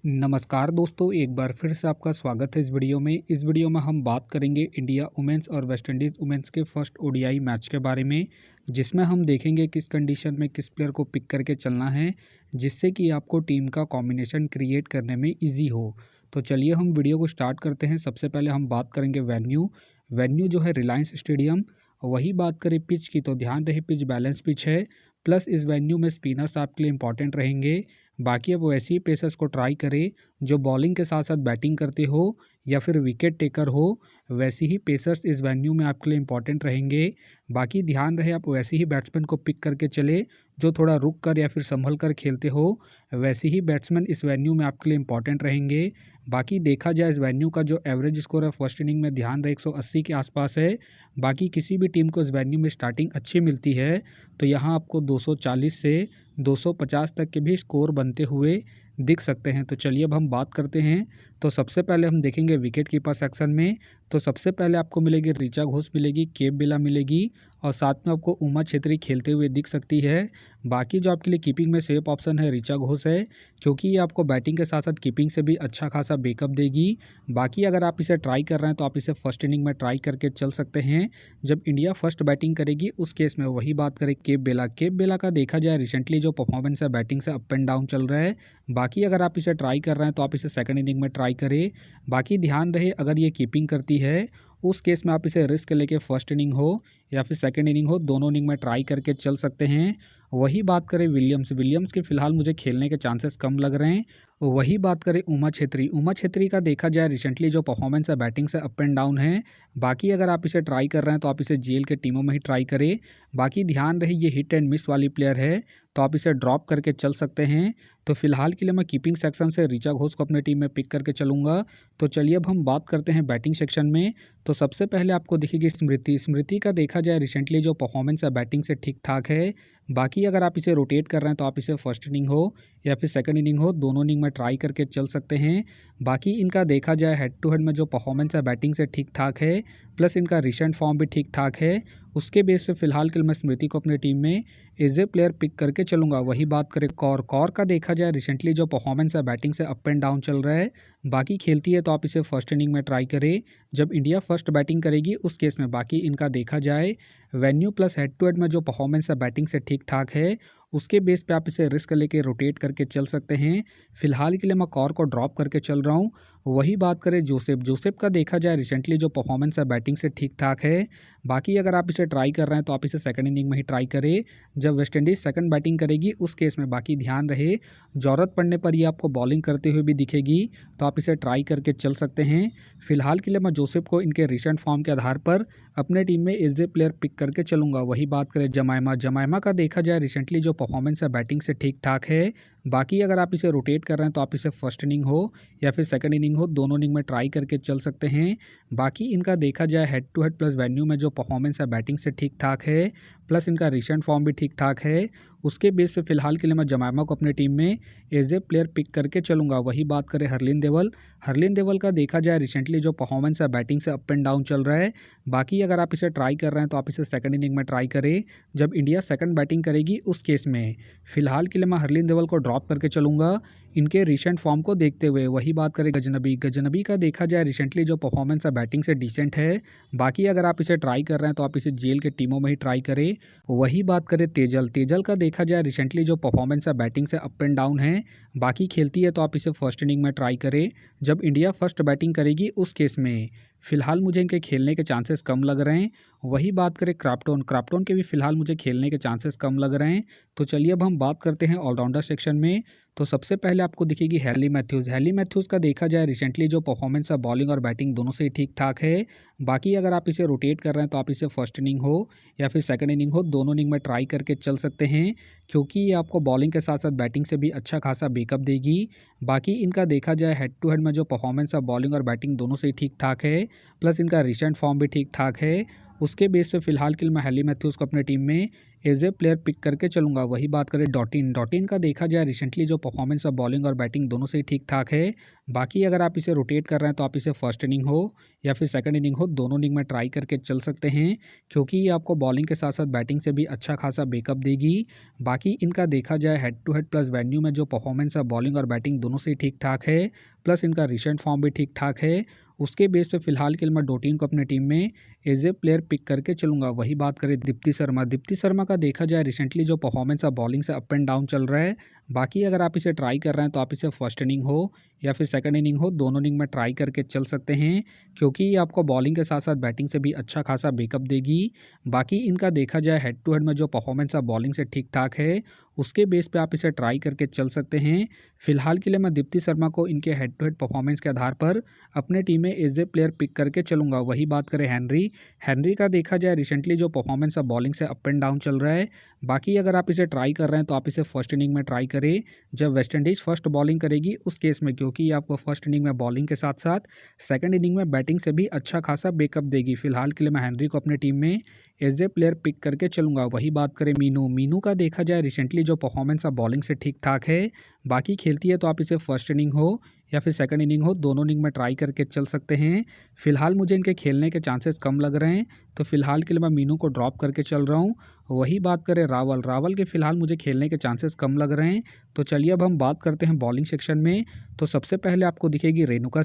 नमस्कार दोस्तों, एक बार फिर से आपका स्वागत है इस वीडियो में। इस वीडियो में हम बात करेंगे इंडिया वुमेन्स और वेस्ट इंडीज़ वुमेन्स के फर्स्ट ओडीआई मैच के बारे में, जिसमें हम देखेंगे किस कंडीशन में किस प्लेयर को पिक करके चलना है, जिससे कि आपको टीम का कॉम्बिनेशन क्रिएट करने में ईजी हो। तो चलिए हम वीडियो को स्टार्ट करते हैं। सबसे पहले हम बात करेंगे वेन्यू जो है रिलायंस स्टेडियम। वही बात करें पिच की, तो ध्यान रहे पिच बैलेंस पिच है, प्लस इस वेन्यू में स्पिनर्स आपके लिए इंपॉर्टेंट रहेंगे। बाकी अब वैसे ही पेसर्स को ट्राई करें जो बॉलिंग के साथ साथ बैटिंग करते हो या फिर विकेट टेकर हो, वैसे ही पेसर्स इस वेन्यू में आपके लिए इंपॉर्टेंट रहेंगे। बाकी ध्यान रहे आप वैसे ही बैट्समैन को पिक करके चले जो थोड़ा रुक कर या फिर संभल कर खेलते हो, वैसे ही बैट्समैन इस वेन्यू में आपके लिए इंपॉर्टेंट रहेंगे। बाकी देखा जाए इस वेन्यू का जो एवरेज स्कोर है फर्स्ट इनिंग में ध्यान रहे 180 के आसपास है। बाकी किसी भी टीम को इस वेन्यू में स्टार्टिंग अच्छी मिलती है तो यहाँ आपको 240 से 250 तक के भी स्कोर बनते हुए दिख सकते हैं। तो चलिए अब हम बात करते हैं। तो सबसे पहले हम देखेंगे विकेट कीपर सेक्शन में। तो सबसे पहले आपको मिलेगी ऋचा घोष मिलेगी, केप बिला मिलेगी और साथ में आपको उमा छेत्री खेलते हुए दिख सकती है। बाकी जो आपके लिए कीपिंग में सेफ ऑप्शन है ऋचा घोष है, क्योंकि ये आपको बैटिंग के साथ साथ कीपिंग से भी अच्छा खासा बैकअप देगी। बाकी अगर आप इसे ट्राई कर रहे हैं तो आप इसे फर्स्ट इनिंग में ट्राई करके चल सकते हैं जब इंडिया फर्स्ट बैटिंग करेगी उस केस में। वही बात करें केप बेला का देखा जाए रिसेंटली जो परफॉर्मेंस है बैटिंग से अप एंड डाउन चल रहा है। बाकी अगर आप इसे ट्राई कर रहे हैं तो आप इसे सेकंड इनिंग में ट्राई करें। बाकी ध्यान रहे अगर ये कीपिंग करती है उस केस में आप इसे रिस्क लेके फर्स्ट इनिंग हो या फिर सेकंड इनिंग हो, दोनों इनिंग में ट्राई करके चल सकते हैं। वही बात करें विलियम्स के फिलहाल मुझे खेलने के चांसेस कम लग रहे हैं। वही बात करें उमा छेत्री का देखा जाए रिसेंटली जो परफॉर्मेंस है बैटिंग से अप एंड डाउन है। बाकी अगर आप इसे ट्राई कर रहे हैं तो आप इसे जीएल के टीमों में ही ट्राई करें। बाकी ध्यान रहे ये हिट एंड मिस वाली प्लेयर है तो आप इसे ड्रॉप करके चल सकते हैं। तो फिलहाल के लिए मैं कीपिंग सेक्शन से ऋचा घोष को अपने टीम में पिक करके चलूँगा। तो चलिए अब हम बात करते हैं बैटिंग सेक्शन में। तो सबसे पहले आपको दिखेगी स्मृति का देखा जाए रिसेंटली जो परफॉर्मेंस है बैटिंग से ठीक ठाक है। बाकी अगर आप इसे रोटेट कर रहे हैं तो आप इसे फर्स्ट इनिंग हो या फिर सेकंड इनिंग हो, दोनों इनिंग में ट्राई करके चल सकते हैं। बाकी इनका देखा जाए हेड टू हेड में जो परफॉर्मेंस है बैटिंग से ठीक ठाक है, प्लस इनका रिसेंट फॉर्म भी ठीक ठाक है। उसके बेस पे फिलहाल के लिए मैं स्मृति को अपनी टीम में एज ए प्लेयर पिक करके चलूँगा। वही बात करें कौर का देखा जाए रिसेंटली जो परफॉर्मेंस है बैटिंग से अप एंड डाउन चल रहा है। बाकी खेलती है तो आप इसे फर्स्ट इनिंग में ट्राई करें जब इंडिया फर्स्ट बैटिंग करेगी उस केस में। बाकी इनका देखा जाए venue plus head to head में जो परफॉर्मेंस है बैटिंग से ठीक ठाक है, उसके बेस पे आप इसे रिस्क लेके रोटेट करके चल सकते हैं। फिलहाल के लिए मैं कौर को ड्रॉप करके चल रहा हूँ। वही बात करें जोसेफ का देखा जाए रिसेंटली जो परफॉर्मेंस है बैटिंग से ठीक ठाक है। बाकी अगर आप इसे ट्राई कर रहे हैं तो आप इसे सेकंड इनिंग में ही ट्राई करें जब वेस्ट इंडीज़ सेकंड बैटिंग करेगी उस केस में। बाकी ध्यान रहे ज़रूरत पड़ने पर ये आपको बॉलिंग करते हुए भी दिखेगी तो आप इसे ट्राई करके चल सकते हैं। फिलहाल के लिए मैं जोसेफ को इनके रिसेंट फॉर्म के आधार पर अपने टीम में एज ए प्लेयर पिक करके चलूँगा। वही बात करें जमाइमा का देखा जाए रिसेंटली जो परफॉर्मेंस है बैटिंग से ठीक ठाक है। बाकी अगर आप इसे रोटेट कर रहे हैं तो आप इसे फर्स्ट इनिंग हो या फिर सेकंड इनिंग हो, दोनों इनिंग में ट्राई करके चल सकते हैं। बाकी इनका देखा जाए head to head plus venue में जो परफॉर्मेंस है बैटिंग से ठीक ठाक है, प्लस इनका रिसेंट फॉर्म भी ठीक ठाक है। उसके बेस पे फिलहाल के लिए मैं जमाइमा को अपने टीम में एज ए प्लेयर पिक करके चलूँगा। वही बात करें हरलीन देवल का देखा जाए रिसेंटली जो परफॉर्मेंस है बैटिंग से अप एंड डाउन चल रहा है। बाकी अगर आप इसे ट्राई कर रहे हैं तो आप इसे सेकंड इनिंग में ट्राई करें जब इंडिया सेकंड बैटिंग करेगी उस केस में। फिलहाल के लिए मैं हरलीन देवल को ड्रॉप करके चलूँगा इनके रिसेंट फॉर्म को देखते हुए। वही बात करें गजनबी का देखा जाए रिसेंटली जो परफॉर्मेंस है बैटिंग से डिसेंट है। बाकी अगर आप इसे ट्राई कर रहे हैं तो आप इसे जेल के टीमों में ही ट्राई करें। वही बात करें तेजल का देखा जाए रिसेंटली जो परफॉर्मेंस है बैटिंग से अप एंड डाउन है। बाकी खेलती है तो आप इसे फर्स्ट इनिंग में ट्राई करें जब इंडिया फर्स्ट बैटिंग करेगी उस केस में। फिलहाल मुझे इनके खेलने के चांसेस कम लग रहे हैं। वही बात करें क्राप्टन के भी फिलहाल मुझे खेलने के चांसेस कम लग रहे हैं। तो चलिए अब हम बात करते हैं ऑलराउंडर सेक्शन में। तो सबसे पहले आपको दिखेगी हैली मैथ्यूज़ का देखा जाए रिसेंटली जो परफॉर्मेंस है बॉलिंग और बैटिंग दोनों से ही ठीक ठाक है। बाकी अगर आप इसे रोटेट कर रहे हैं तो आप इसे फर्स्ट इनिंग हो या फिर सेकंड इनिंग हो, दोनों इनिंग में ट्राई करके चल सकते हैं, क्योंकि ये आपको बॉलिंग के साथ साथ बैटिंग से भी अच्छा खासा बैकअप देगी। बाकी इनका देखा जाए हेड टू हेड में जो परफॉर्मेंस है बॉलिंग और बैटिंग दोनों से ही ठीक ठाक है, प्लस इनका रिसेंट फॉर्म भी ठीक ठाक है। उसके बेस पे फिलहाल के लिए मैं हैली मैथ्यूज को अपने टीम में एज ए प्लेयर पिक करके चलूंगा। वही बात करें डॉटिन का देखा जाए रिसेंटली जो परफॉर्मेंस है बॉलिंग और बैटिंग दोनों से ही ठीक ठाक है। बाकी अगर आप इसे रोटेट कर रहे हैं तो आप इसे फर्स्ट इनिंग हो या फिर सेकंड इनिंग हो, दोनों इनिंग में ट्राई करके चल सकते हैं, क्योंकि ये आपको बॉलिंग के साथ साथ बैटिंग से भी अच्छा खासा बैकअप देगी। बाकी इनका देखा जाए head to head plus venue में जो परफॉर्मेंस है बॉलिंग और बैटिंग दोनों से ही ठीक ठाक है, प्लस इनका रिसेंट फॉर्म भी ठीक ठाक है। उसके बेस पे फिलहाल के लिए मैं डॉटिन को अपने टीम में एज ए प्लेयर पिक करके चलूंगा। वही बात करें दीप्ति शर्मा का देखा जाए रिसेंटली जो परफॉर्मेंस है बॉलिंग से अप एंड डाउन चल रहा है। बाकी अगर आप इसे ट्राई कर रहे हैं तो आप इसे फर्स्ट इनिंग हो या फिर सेकंड इनिंग हो, दोनों इनिंग में ट्राई करके चल सकते हैं, क्योंकि ये आपको बॉलिंग के साथ साथ बैटिंग से भी अच्छा खासा बैकअप देगी। बाकी इनका देखा जाए हेड टू हेड में जो परफॉर्मेंस है बॉलिंग से ठीक ठाक है, उसके बेस पे आप इसे ट्राई करके चल सकते हैं। फिलहाल के लिए मैं दीप्ति शर्मा को इनके हेड टू हेड परफॉर्मेंस के आधार पर अपने टीम में एज ए प्लेयर पिक करके चलूंगा। वही बात करें हेनरी का देखा जाए रिसेंटली जो परफॉर्मेंस है बॉलिंग से अप एंड डाउन चल रहा है। बाकी अगर आप इसे ट्राई कर रहे हैं तो आप इसे फर्स्ट इनिंग में ट्राई करें जब वेस्टइंडीज फर्स्ट बॉलिंग करेगी उस केस में, क्योंकि ये आपको फर्स्ट इनिंग में बॉलिंग के साथ साथ सेकंड इनिंग में बैटिंग से भी अच्छा खासा बैकअप देगी। फिलहाल के लिए मैं हेनरी को अपने टीम में एज ए प्लेयर पिक करके चलूंगा। वही बात करें मीनू का देखा जाए रिसेंटली जो परफॉर्मेंस है बॉलिंग से ठीक ठाक है। बाकी खेलती है तो आप इसे फर्स्ट इनिंग हो या फिर सेकंड इनिंग हो, दोनों इनिंग में ट्राई करके चल सकते हैं। फिलहाल मुझे इनके खेलने के चांसेस कम लग रहे हैं, तो फिलहाल के लिए मैं मीनू को ड्रॉप करके चल रहा हूँ। वही बात करें रावल के फिलहाल मुझे खेलने के चांसेस कम लग रहे हैं। तो चलिए अब हम बात करते हैं बॉलिंग सेक्शन में। तो सबसे पहले आपको दिखेगी रेणुका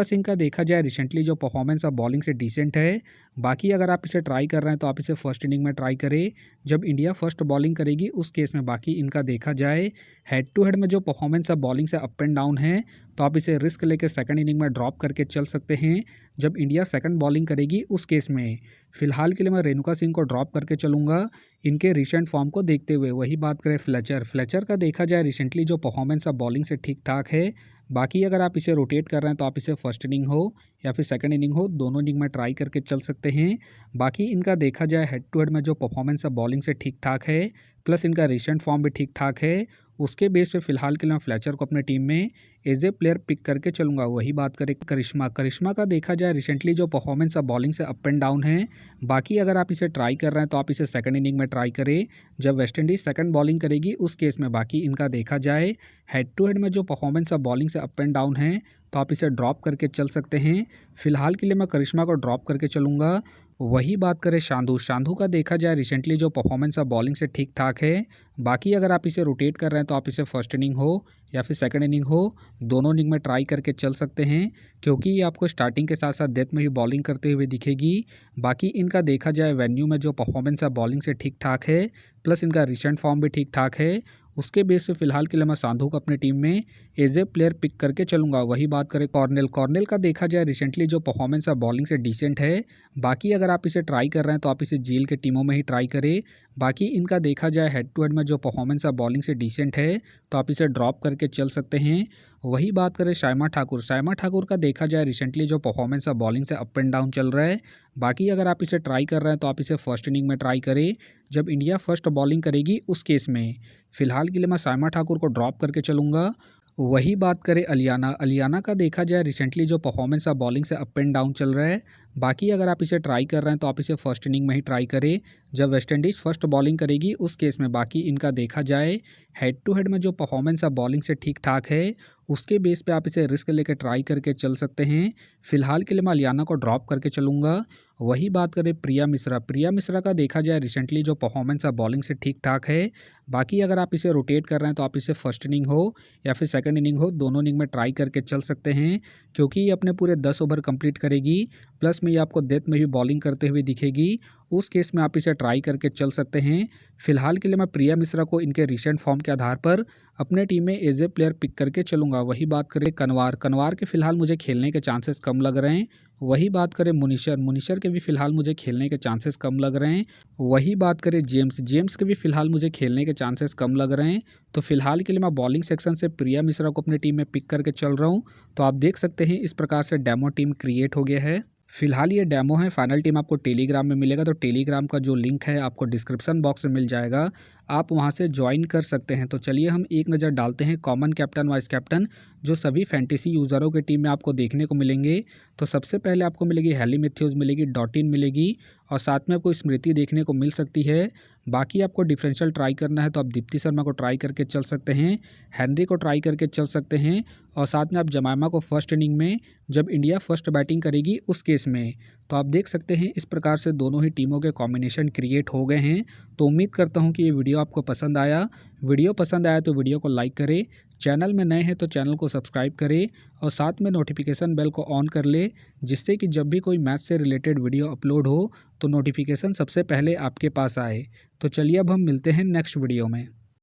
सिंह का देखा जाए रिसेंटली जो परफॉर्मेंस है बॉलिंग से डिसेंट है। बाकी अगर आप इसे ट्राई कर रहे हैं तो आप इसे फर्स्ट इनिंग में ट्राई करें जब इंडिया फर्स्ट बॉलिंग करेगी उस केस में। बाकी इनका देखा जाए हेड टू हेड में जो परफॉर्मेंस है बॉलिंग से अप एंड डाउन है, तो आप इसे रिस्क लेकर सेकंड इनिंग में ड्रॉप करके चल सकते हैं जब इंडिया सेकंड बॉलिंग करेगी उस केस में। फिलहाल के लिए मैं रेणुका सिंह को ड्रॉप करके चलूंगा इनके रिसेंट फॉर्म को देखते हुए। वही बात करें फ्लेचर का देखा जाए रिसेंटली जो परफॉर्मेंस है बॉलिंग से ठीक ठाक है। बाकी अगर आप इसे रोटेट कर रहे हैं तो आप इसे फर्स्ट इनिंग हो या फिर सेकंड इनिंग हो, दोनों इनिंग में ट्राई करके चल सकते हैं। बाकी इनका देखा जाए हेड टू हेड में जो परफॉर्मेंस है बॉलिंग से ठीक ठाक है, प्लस इनका रिसेंट फॉर्म भी ठीक ठाक है। उसके बेस पे फिलहाल के लिए मैं फ्लेचर को अपने टीम में एज ए प्लेयर पिक करके चलूंगा। वही बात करें करिश्मा का देखा जाए रिसेंटली जो परफॉर्मेंस है बॉलिंग से अप एंड डाउन है। बाकी अगर आप इसे ट्राई कर रहे हैं तो आप इसे सेकंड इनिंग में ट्राई करें जब वेस्टइंडीज सेकंड बॉलिंग करेगी उस केस में। बाकी इनका देखा जाए हेड टू हेड में जो परफॉर्मेंस है बॉलिंग से अप एंड डाउन है, तो आप इसे ड्रॉप करके चल सकते हैं। फिलहाल के लिए मैं करिश्मा को ड्रॉप करके चलूंगा। वही बात करें शांधु का देखा जाए रिसेंटली जो परफॉर्मेंस है बॉलिंग से ठीक ठाक है। बाकी अगर आप इसे रोटेट कर रहे हैं तो आप इसे फर्स्ट इनिंग हो या फिर सेकंड इनिंग हो, दोनों इनिंग में ट्राई करके चल सकते हैं, क्योंकि ये आपको स्टार्टिंग के साथ साथ डेथ में भी बॉलिंग करते हुए दिखेगी। बाकी इनका देखा जाए वेन्यू में जो परफॉर्मेंस है बॉलिंग से ठीक ठाक है, प्लस इनका रिसेंट फॉर्म भी ठीक ठाक है। उसके बेस पे फिलहाल के लिए मैं सांधू को अपने टीम में एज ए प्लेयर पिक करके चलूंगा। वही बात करें कॉर्नेल का देखा जाए रिसेंटली जो परफॉर्मेंस है बॉलिंग से डिसेंट है। बाकी अगर आप इसे ट्राई कर रहे हैं तो आप इसे जील के टीमों में ही ट्राई करें। बाकी इनका देखा जाए हेड टू हेड में जो परफॉर्मेंस है बॉलिंग से डिसेंट है, तो आप इसे ड्रॉप करके चल सकते हैं। वही बात करें सायमा ठाकुर का देखा जाए रिसेंटली जो परफॉर्मेंस है बॉलिंग से अप एंड डाउन चल रहा है। बाकी अगर आप इसे ट्राई कर रहे हैं तो आप इसे फर्स्ट इनिंग में ट्राई करें जब इंडिया फर्स्ट बॉलिंग करेगी उस केस में। फिलहाल के लिए मैं सायमा ठाकुर को ड्रॉप करके चलूंगा। वही बात करें अलियाना का देखा जाए रिसेंटली जो परफॉर्मेंस है बॉलिंग से अप एंड डाउन चल रहा है। बाकी अगर आप इसे ट्राई कर रहे हैं तो आप इसे फर्स्ट इनिंग में ही ट्राई करें जब वेस्टइंडीज फर्स्ट बॉलिंग करेगी उस केस में। बाकी इनका देखा जाए हेड टू हेड में जो परफॉर्मेंस है बॉलिंग से ठीक ठाक है, उसके बेस पे आप इसे रिस्क लेकर ट्राई करके चल सकते हैं। फिलहाल के लिए मैं अलियाना को ड्रॉप करके चलूंगा। वही बात करें प्रिया मिश्रा का देखा जाए रिसेंटली जो परफॉर्मेंस है बॉलिंग से ठीक ठाक है। बाकी अगर आप इसे रोटेट कर रहे हैं तो आप इसे फर्स्ट इनिंग हो या फिर सेकंड इनिंग हो, दोनों इनिंग में ट्राई करके चल सकते हैं, क्योंकि ये अपने पूरे 10 ओवर कंप्लीट करेगी, प्लस में ये आपको डेथ में भी बॉलिंग करते हुए दिखेगी। उस केस में आप इसे ट्राई करके चल सकते हैं। फिलहाल के लिए मैं प्रिया मिश्रा को इनके रिसेंट फॉर्म के आधार पर अपने टीम में एज ए प्लेयर पिक करके चलूंगा। वही बात करें कनवार के फिलहाल मुझे खेलने के चांसेस कम लग रहे हैं। वही बात करें मुनीशर के भी फिलहाल मुझे खेलने के चांसेस कम लग रहे हैं। वही बात करें जेम्स के भी फिलहाल मुझे खेलने के चांसेस कम लग रहे हैं। तो फिलहाल के लिए मैं बॉलिंग सेक्शन से प्रिया मिश्रा को अपनी टीम में पिक करके चल रहा हूँ। तो आप देख सकते हैं इस प्रकार से डेमो टीम क्रिएट हो गया है। फिलहाल ये डेमो है, फाइनल टीम आपको टेलीग्राम में मिलेगा। तो टेलीग्राम का जो लिंक है आपको डिस्क्रिप्शन बॉक्स में मिल जाएगा। आप वहां से ज्वाइन कर सकते हैं। तो चलिए हम एक नज़र डालते हैं कॉमन कैप्टन वाइस कैप्टन जो सभी फैंटेसी यूज़रों की टीम में आपको देखने को मिलेंगे। तो सबसे पहले आपको मिलेगी हेली मैथ्यूज मिलेगी, डॉटिन मिलेगी और साथ में आपको स्मृति देखने को मिल सकती है। बाकी आपको डिफरेंशियल ट्राई करना है तो आप दीप्ति शर्मा को ट्राई करके चल सकते हैं, हेनरी को ट्राई करके चल सकते हैं और साथ में आप जमाइमा को फर्स्ट इनिंग में जब इंडिया फर्स्ट बैटिंग करेगी उस केस में। तो आप देख सकते हैं इस प्रकार से दोनों ही टीमों के कॉम्बिनेशन क्रिएट हो गए हैं। तो उम्मीद करता हूं कि ये वीडियो आपको पसंद आया। वीडियो पसंद आया तो वीडियो को लाइक करें, चैनल में नए हैं तो चैनल को सब्सक्राइब करें और साथ में नोटिफिकेशन बेल को ऑन कर ले, जिससे कि जब भी कोई मैच से रिलेटेड वीडियो अपलोड हो तो नोटिफिकेशन सबसे पहले आपके पास आए। तो चलिए अब हम मिलते हैं नेक्स्ट वीडियो में।